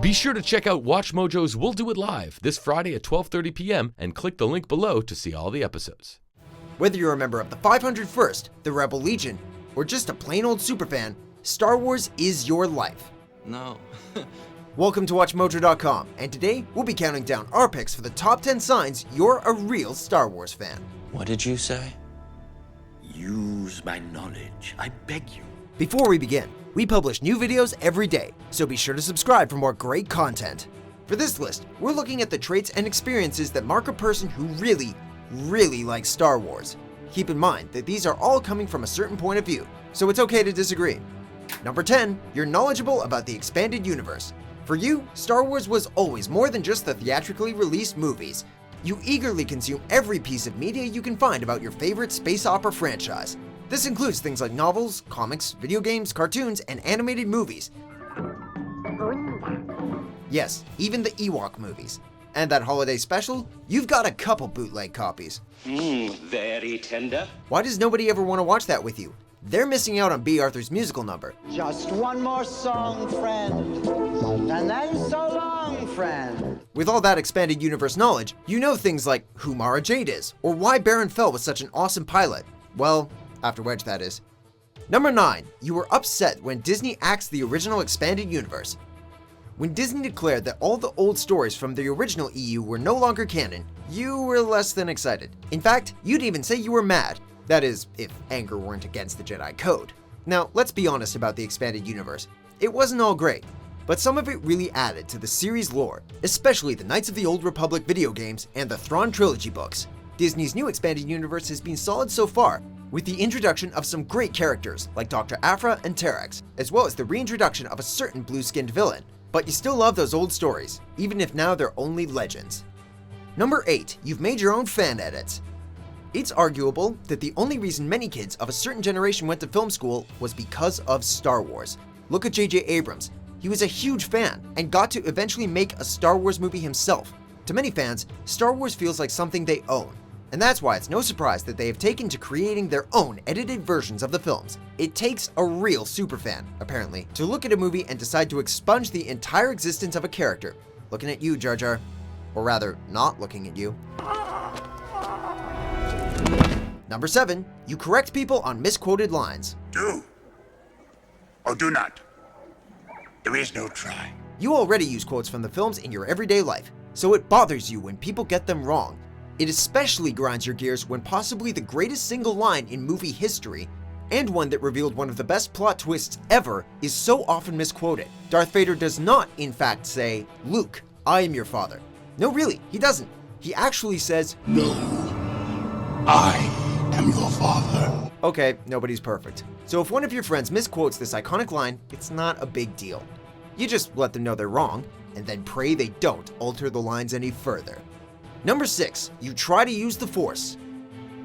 Be sure to check out WatchMojo's We'll Do It Live this Friday at 12:30 p.m. and click the link below to see all the episodes. Whether you're a member of the 501st, the Rebel Legion, or just a plain old superfan, Star Wars is your life. No. Welcome to WatchMojo.com, and today we'll be counting down our picks for the top 10 signs you're a real Star Wars fan. What did you say? Use my knowledge, I beg you. Before we begin, we publish new videos every day, so be sure to subscribe for more great content. For this list, we're looking at the traits and experiences that mark a person who really likes Star Wars. Keep in mind that these are all coming from a certain point of view, so it's okay to disagree. Number 10, you're knowledgeable about the expanded universe. For you, Star Wars was always more than just the theatrically released movies. You eagerly consume every piece of media you can find about your favorite space opera franchise. This includes things like novels, comics, video games, cartoons, and animated movies. Yes, even the Ewok movies. And that holiday special? You've got a couple bootleg copies. Very tender. Why does nobody ever want to watch that with you? They're missing out on B. Arthur's musical number. Just one more song, friend, and then so long, friend. With all that expanded universe knowledge, you know things like who Mara Jade is, or why Baron Fell was such an awesome pilot. Well, after Wedge, that is. Number 9, you were upset when Disney axed the original expanded universe. When Disney declared that all the old stories from the original EU were no longer canon, you were less than excited. In fact, you'd even say you were mad. That is, if anger weren't against the Jedi Code. Now, let's be honest about the expanded universe. It wasn't all great, but some of it really added to the series' lore, especially the Knights of the Old Republic video games and the Thrawn trilogy books. Disney's new expanded universe has been solid so far, with the introduction of some great characters like Dr. Aphra and Terex, as well as the reintroduction of a certain blue-skinned villain. But you still love those old stories, even if now they're only legends. Number 8, you've made your own fan edits. It's arguable that the only reason many kids of a certain generation went to film school was because of Star Wars. Look at J.J. Abrams. He was a huge fan and got to eventually make a Star Wars movie himself. To many fans, Star Wars feels like something they own. And that's why it's no surprise that they have taken to creating their own edited versions of the films. It takes a real superfan, apparently, to look at a movie and decide to expunge the entire existence of a character. Looking at you, Jar Jar. Or rather, not looking at you. Number 7, you correct people on misquoted lines. Do or do not. There is no try. You already use quotes from the films in your everyday life, so it bothers you when people get them wrong. It especially grinds your gears when possibly the greatest single line in movie history, and one that revealed one of the best plot twists ever, is so often misquoted. Darth Vader does not, in fact, say, "Luke, I am your father." No, really, he doesn't. He actually says, No, I am your father. Okay, nobody's perfect. So if one of your friends misquotes this iconic line, it's not a big deal. You just let them know they're wrong, and then pray they don't alter the lines any further. Number 6, you try to use the Force.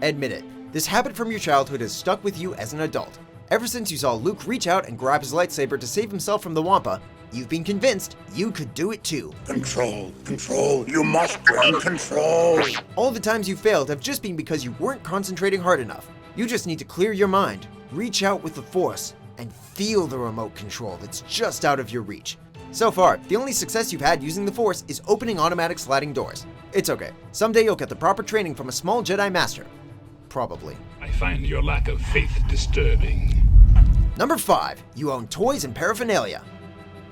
Admit it, this habit from your childhood has stuck with you as an adult. Ever since you saw Luke reach out and grab his lightsaber to save himself from the Wampa, you've been convinced you could do it too. Control, control, you must learn control. All the times you failed have just been because you weren't concentrating hard enough. You just need to clear your mind, reach out with the Force, and feel the remote control that's just out of your reach. So far, the only success you've had using the Force is opening automatic sliding doors. It's okay. Someday you'll get the proper training from a small Jedi Master. Probably. I find your lack of faith disturbing. Number 5, you own toys and paraphernalia.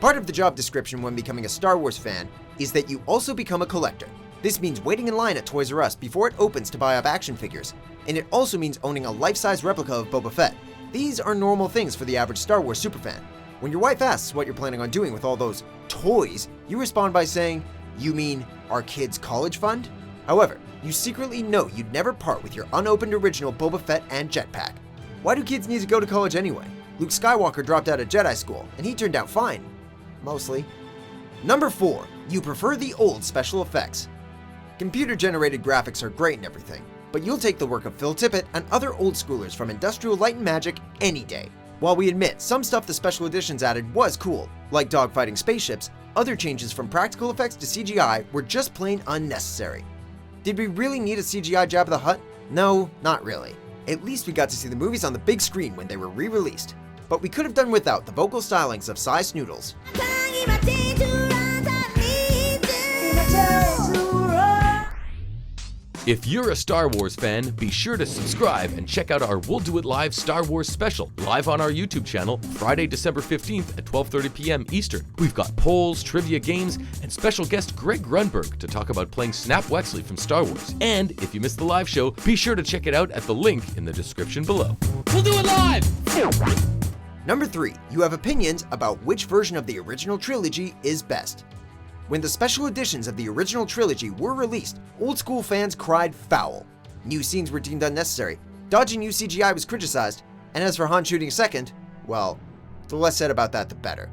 Part of the job description when becoming a Star Wars fan is that you also become a collector. This means waiting in line at Toys R Us before it opens to buy up action figures, and it also means owning a life-size replica of Boba Fett. These are normal things for the average Star Wars superfan. When your wife asks what you're planning on doing with all those toys, you respond by saying, "You mean our kids' college fund?" However, you secretly know you'd never part with your unopened original Boba Fett and jetpack. Why do kids need to go to college anyway? Luke Skywalker dropped out of Jedi school, and he turned out fine. Mostly. Number 4, you prefer the old special effects. Computer-generated graphics are great and everything, but you'll take the work of Phil Tippett and other old schoolers from Industrial Light and Magic any day. While we admit some stuff the special editions added was cool, like dogfighting spaceships, other changes from practical effects to CGI were just plain unnecessary. Did we really need a CGI Jabba the Hutt? No, not really. At least we got to see the movies on the big screen when they were re-released. But we could have done without the vocal stylings of Cy Snoodles. If you're a Star Wars fan, be sure to subscribe and check out our We'll Do It Live Star Wars special, live on our YouTube channel, Friday, December 15th at 12:30 p.m. Eastern. We've got polls, trivia games, and special guest Greg Grunberg to talk about playing Snap Wexley from Star Wars. And if you missed the live show, be sure to check it out at the link in the description below. We'll do it live! Number 3, you have opinions about which version of the original trilogy is best. When the special editions of the original trilogy were released, old school fans cried foul. New scenes were deemed unnecessary, dodging new CGI was criticized, and as for Han shooting second, well, the less said about that the better.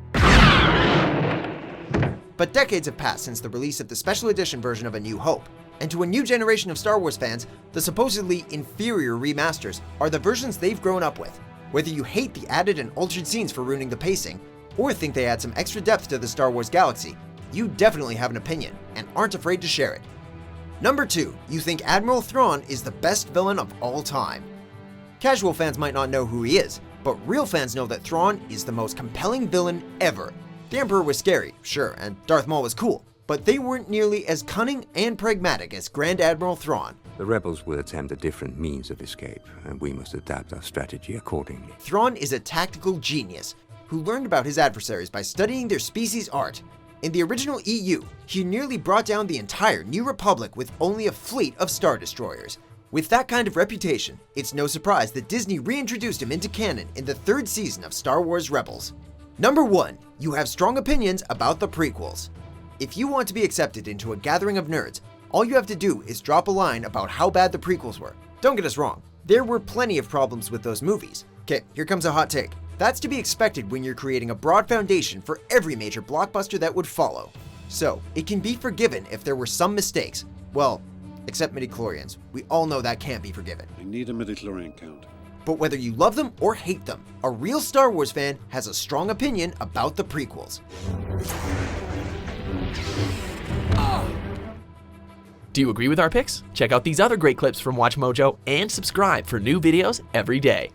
But decades have passed since the release of the special edition version of A New Hope, and to a new generation of Star Wars fans, the supposedly inferior remasters are the versions they've grown up with. Whether you hate the added and altered scenes for ruining the pacing, or think they add some extra depth to the Star Wars galaxy, you definitely have an opinion, and aren't afraid to share it. Number 2, you think Admiral Thrawn is the best villain of all time. Casual fans might not know who he is, but real fans know that Thrawn is the most compelling villain ever. The Emperor was scary, sure, and Darth Maul was cool, but they weren't nearly as cunning and pragmatic as Grand Admiral Thrawn. The rebels will attempt a different means of escape, and we must adapt our strategy accordingly. Thrawn is a tactical genius who learned about his adversaries by studying their species' art. In the original EU, he nearly brought down the entire New Republic with only a fleet of Star Destroyers. With that kind of reputation, it's no surprise that Disney reintroduced him into canon in the 3rd season of Star Wars Rebels. Number 1, you have strong opinions about the prequels. If you want to be accepted into a gathering of nerds, all you have to do is drop a line about how bad the prequels were. Don't get us wrong, there were plenty of problems with those movies. Okay, here comes a hot take. That's to be expected when you're creating a broad foundation for every major blockbuster that would follow. So, it can be forgiven if there were some mistakes. Well, except midichlorians. We all know that can't be forgiven. I need a midichlorian count. But whether you love them or hate them, a real Star Wars fan has a strong opinion about the prequels. Do you agree with our picks? Check out these other great clips from WatchMojo and subscribe for new videos every day.